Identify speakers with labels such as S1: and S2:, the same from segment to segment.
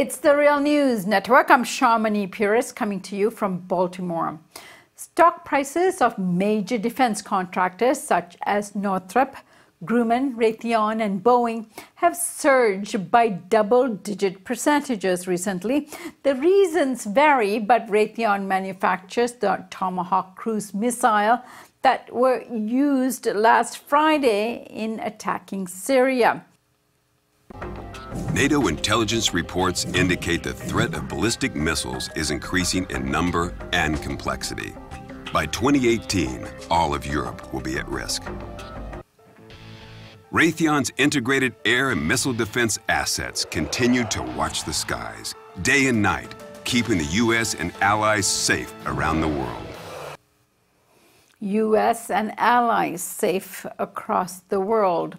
S1: It's the Real News Network. I'm Sharmini Puris coming to you from Baltimore. Stock prices of major defense contractors such as Northrop Grumman, Raytheon, and Boeing have surged by double-digit percentages recently. The reasons vary, but Raytheon manufactures the Tomahawk cruise missile that were used last Friday in attacking Syria.
S2: NATO intelligence reports indicate the threat of ballistic missiles is increasing in number and complexity. By 2018, all of Europe will be at risk. Raytheon's integrated air and missile defense assets continue to watch the skies, day and night, keeping the U.S. and allies safe around the world.
S1: U.S. and allies safe across the world,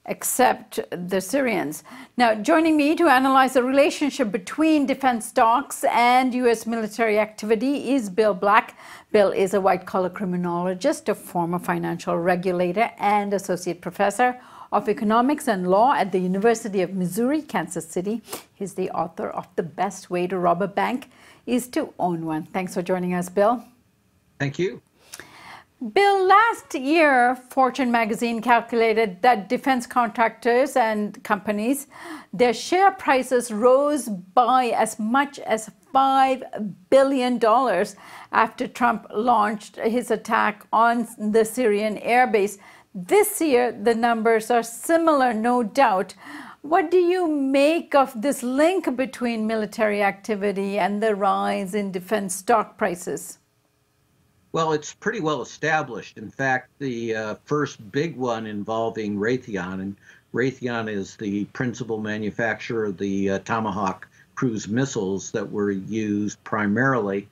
S1: except the Syrians. Now, joining me to analyze the relationship between defense stocks and U.S. military activity is Bill Black. Bill is a white-collar criminologist, a former financial regulator, and associate professor of economics and law at the University of Missouri, Kansas City. He's the author of The Best Way to Rob a Bank is to Own One. Thanks for joining us, Bill.
S3: Thank you.
S1: Bill, last year, Fortune magazine calculated that defense contractors and companies, their share prices rose by as much as $5 billion after Trump launched his attack on the Syrian airbase. This year, the numbers are similar, no doubt. What do you make of this link between military activity and the rise in defense stock prices?
S3: Well, it's pretty well established. In fact, the first big one involving Raytheon, and Raytheon is the principal manufacturer of the Tomahawk cruise missiles that were used primarily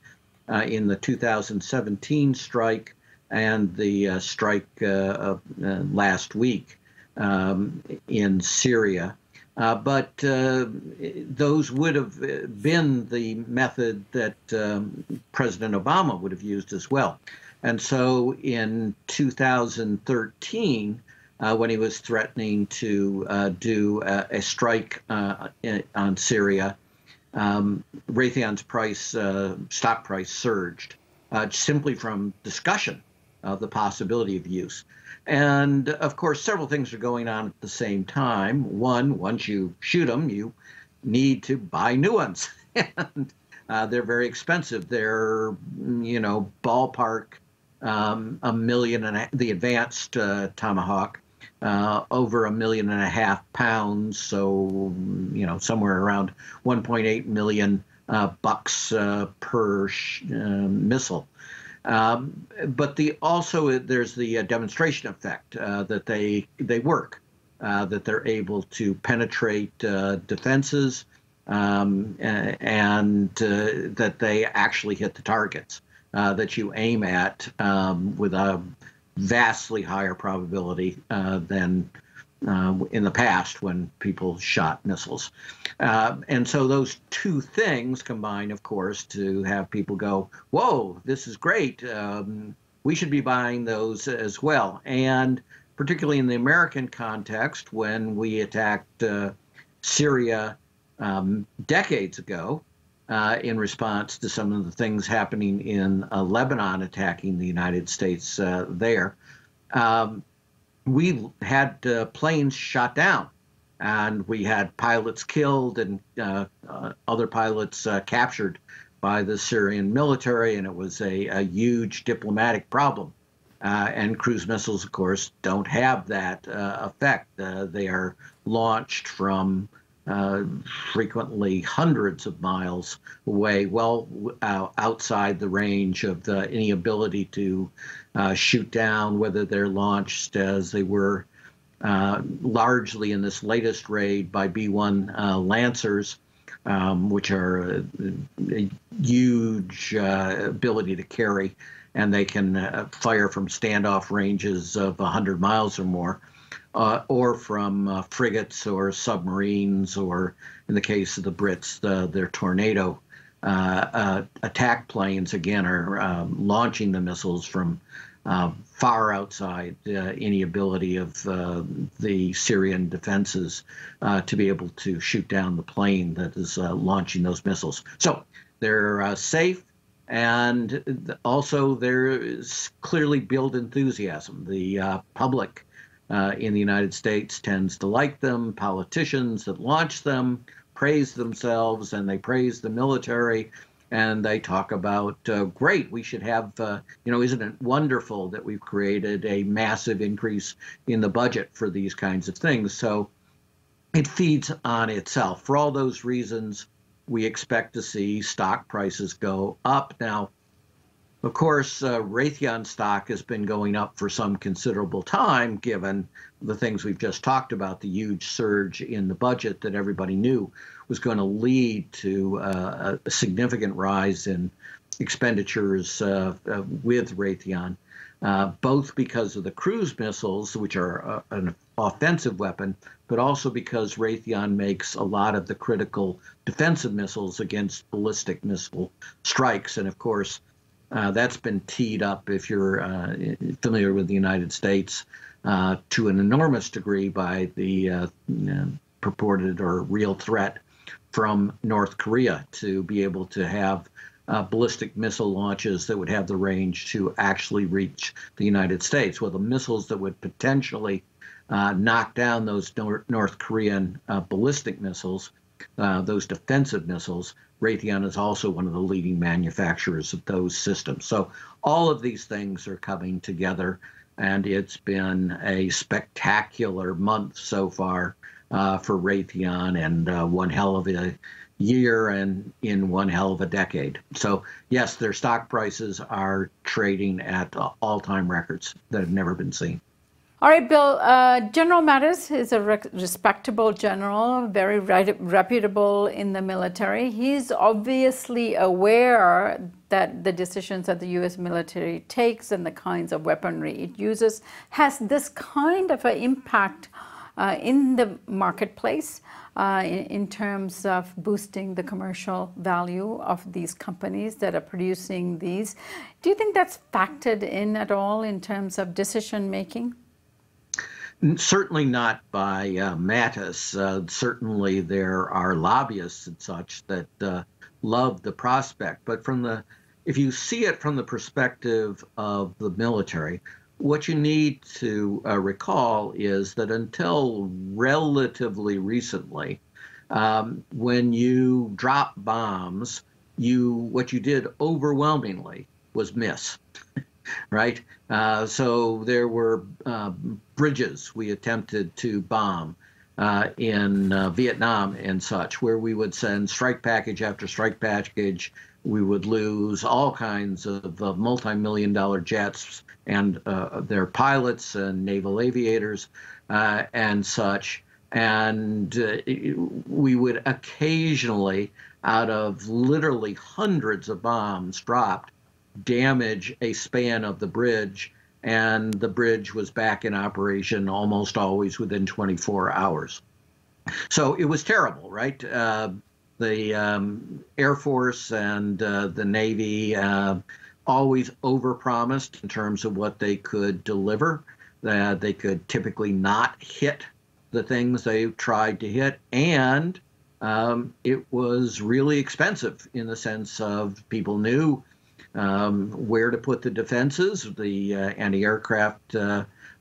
S3: in the 2017 strike and the strike last week in Syria. But those would have been the method that President Obama would have used as well. And so in 2013, when he was threatening to do a strike on Syria, Raytheon's stock price surged simply from discussion of the possibility of use. And of course, several things are going on at the same time. One, once you shoot them, you need to buy new ones. And they're very expensive. They're, ballpark $1.5 million, the advanced Tomahawk, over $1.5 million pounds. So, somewhere around 1.8 million bucks per missile. But there's the demonstration effect that they work, that they're able to penetrate defenses, and that they actually hit the targets that you aim at with a vastly higher probability than in the past when people shot missiles. And so those two things combine, of course, to have people go, whoa, this is great. We should be buying those as well. And particularly in the American context, when we attacked Syria decades ago in response to some of the things happening in Lebanon attacking the United States there, we had planes shot down, and we had pilots killed and other pilots captured by the Syrian military, and it was a huge diplomatic problem. And cruise missiles, of course, don't have that effect. They are launched from frequently hundreds of miles away, well outside the range of any ability to shoot down, whether they're launched as they were largely in this latest raid by B-1 Lancers, which are a huge ability to carry, and they can fire from standoff ranges of 100 miles or more. Or from frigates or submarines, or in the case of the Brits, their Tornado attack planes, again, are launching the missiles from far outside any ability of the Syrian defenses to be able to shoot down the plane that is launching those missiles. So they're safe, and also there is clearly built enthusiasm. The public in the United States tends to like them. Politicians that launch them praise themselves, and they praise the military. And they talk about, great, we should have, isn't it wonderful that we've created a massive increase in the budget for these kinds of things? So it feeds on itself. For all those reasons, we expect to see stock prices go up. Now, of course, Raytheon stock has been going up for some considerable time, given the things we've just talked about, the huge surge in the budget that everybody knew was going to lead to a significant rise in expenditures with Raytheon, both because of the cruise missiles, which are an offensive weapon, but also because Raytheon makes a lot of the critical defensive missiles against ballistic missile strikes. And of course, that's been teed up, if you're familiar with the United States, to an enormous degree by the purported or real threat from North Korea to be able to have ballistic missile launches that would have the range to actually reach the United States. Well, the missiles that would potentially knock down those North Korean ballistic missiles, those defensive missiles, Raytheon is also one of the leading manufacturers of those systems. So all of these things are coming together, and it's been a spectacular month so far for Raytheon, and one hell of a year and in one hell of a decade. So yes, their stock prices are trading at all-time records that have never been seen.
S1: All right, Bill, General Mattis is a respectable general, very reputable in the military. He's obviously aware that the decisions that the U.S. military takes and the kinds of weaponry it uses has this kind of an impact in the marketplace in terms of boosting the commercial value of these companies that are producing these. Do you think that's factored in at all in terms of decision making?
S3: Certainly not by Mattis. Certainly there are lobbyists and such that love the prospect. But if you see it from the perspective of the military, what you need to recall is that until relatively recently, when you drop bombs, what you did overwhelmingly was miss. Right? So there were bridges we attempted to bomb in Vietnam and such, where we would send strike package after strike package. We would lose all kinds of multi-million-dollar jets and their pilots and naval aviators and such. And we would occasionally, out of literally hundreds of bombs dropped, damage a span of the bridge, and the bridge was back in operation almost always within 24 hours. So it was terrible, right? The Air Force and the Navy always overpromised in terms of what they could deliver. They could typically not hit the things they tried to hit, and it was really expensive in the sense of people knew where to put the defenses, the anti-aircraft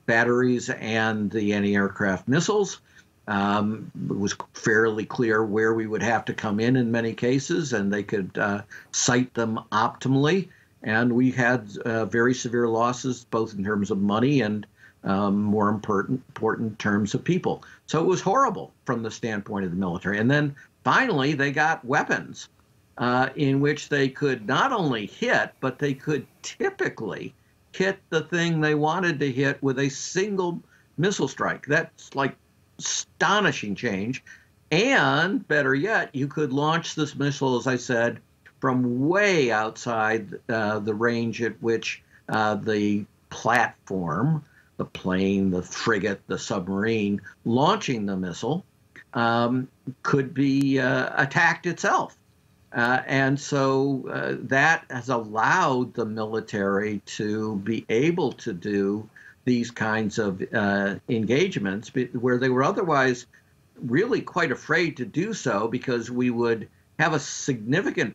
S3: batteries and the anti-aircraft missiles. It was fairly clear where we would have to come in many cases, and they could site them optimally. And we had very severe losses, both in terms of money and more important terms of people. So it was horrible from the standpoint of the military. And then finally, they got weapons in which they could not only hit, but they could typically hit the thing they wanted to hit with a single missile strike. That's like astonishing change. And better yet, you could launch this missile, as I said, from way outside the range at which the platform, the plane, the frigate, the submarine launching the missile could be attacked itself. And so that has allowed the military to be able to do these kinds of engagements where they were otherwise really quite afraid to do so, because we would have a significant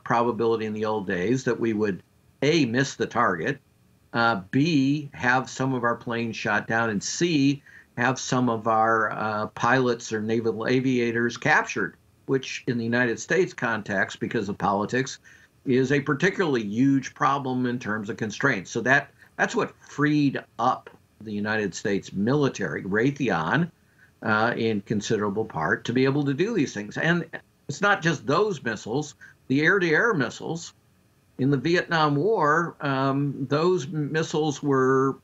S3: probability in the old days that we would, A, miss the target, B, have some of our planes shot down, and C, have some of our pilots or naval aviators captured, which in the United States context, because of politics, is a particularly huge problem in terms of constraints. So that's what freed up the United States military, Raytheon, in considerable part, to be able to do these things. And it's not just those missiles, the air-to-air missiles. In the Vietnam War, those missiles were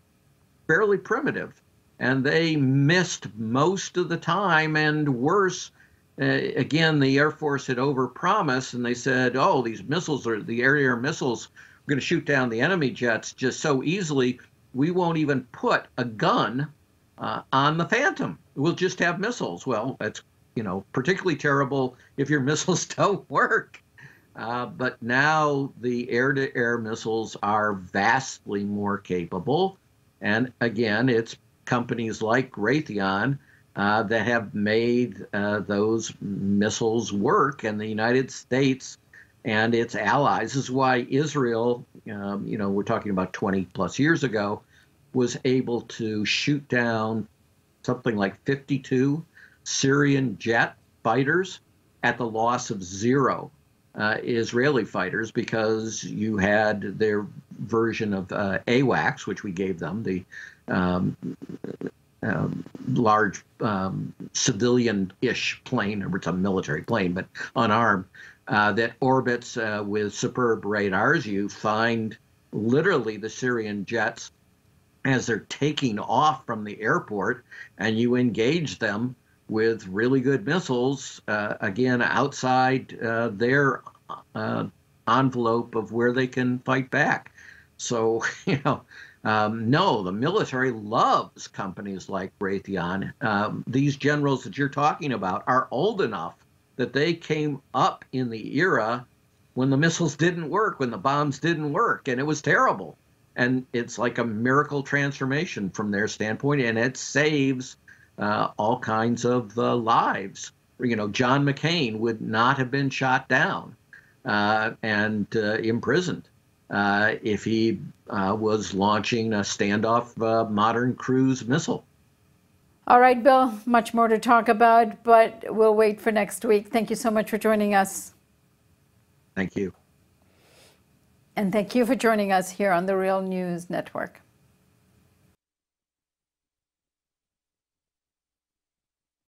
S3: fairly primitive, and they missed most of the time, and worse, again, the Air Force had overpromised, and they said, oh, these missiles are the air-to-air missiles, we're going to shoot down the enemy jets just so easily, we won't even put a gun on the Phantom. We'll just have missiles. Well, that's, particularly terrible if your missiles don't work. But now the air-to-air missiles are vastly more capable. And again, it's companies like Raytheon that have made those missiles work, and the United States and its allies. This is why Israel, we're talking about 20 plus years ago, was able to shoot down something like 52 Syrian jet fighters at the loss of 0 Israeli fighters, because you had their version of AWACS, which we gave them, the large civilian-ish plane, or it's a military plane, but unarmed, that orbits with superb radars. You find literally the Syrian jets as they're taking off from the airport, and you engage them with really good missiles, again, outside their envelope of where they can fight back. So, no, the military loves companies like Raytheon. These generals that you're talking about are old enough that they came up in the era when the missiles didn't work, when the bombs didn't work, and it was terrible. And it's like a miracle transformation from their standpoint, and it saves all kinds of lives. John McCain would not have been shot down and imprisoned if he was launching a standoff modern cruise missile.
S1: All right, Bill, much more to talk about, but we'll wait for next week. Thank you so much for joining us.
S3: Thank you.
S1: And thank you for joining us here on the Real News Network.